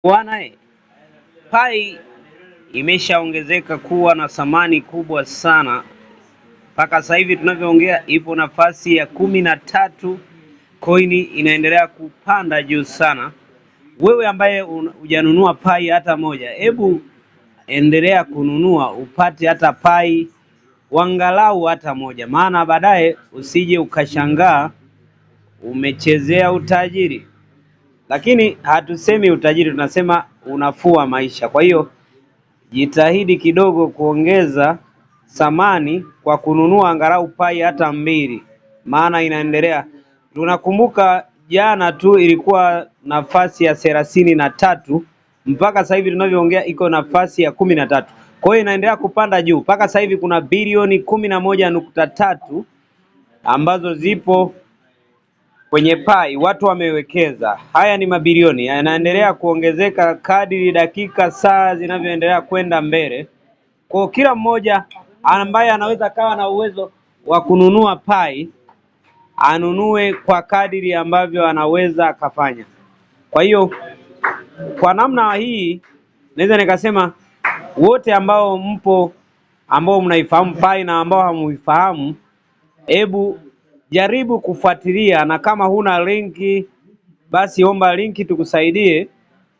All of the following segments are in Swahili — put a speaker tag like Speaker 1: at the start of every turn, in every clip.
Speaker 1: Bwana, pai imeshaongezeka kuwa na thamani kubwa sana. Mpaka sasa hivi tunavyoongea ipo nafasi ya 13. Coin inaendelea kupanda juu sana. Wewe ambaye hujanunua pai hata moja, hebu endelea kununua upate hata pai wangalau hata moja, maana baadaye usije ukashangaa umechezea utajiri. Lakini hatusemi utajiri, tunasema unafuu wa maisha. Kwa hiyo jitahidi kidogo kuongeza thamani kwa kununua angalau pai hata 2, maana inaendelea. Tunakumbuka jana tu ilikuwa nafasi ya 33, mpaka sasa hivi tunavyoongea iko nafasi ya 13. Kwa hiyo inaendelea kupanda juu. Mpaka sasa hivi kuna bilioni 11.3 ambazo zipo kwenye pai, watu wamewekeza. Haya ni mabilioni, yanaendelea kuongezeka kadiri dakika, saa zinavyoendelea kwenda mbele. Kwa kila mmoja ambaye anaweza kawa na uwezo wa kununua pai, anunue kwa kadiri ambavyo anaweza akafanya. Kwa hiyo kwa namna hii naweza nikasema wote ambao mpo, ambao mnaifahamu pai na ambao hamuifahamu, hebu jaribu kufuatilia, na kama huna linki basi omba linki tukusaidie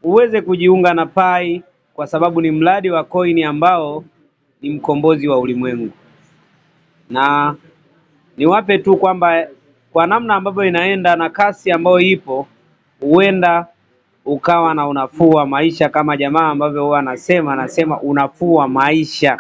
Speaker 1: uweze kujiunga na pai, kwa sababu ni mradi wa coin ambao ni mkombozi wa ulimwengu. Na niwape tu kwamba kwa namna ambavyo inaenda na kasi ambayo ipo, huenda ukawa na unafuu wa maisha, kama jamaa ambavyo huwa anasema unafuu wa maisha.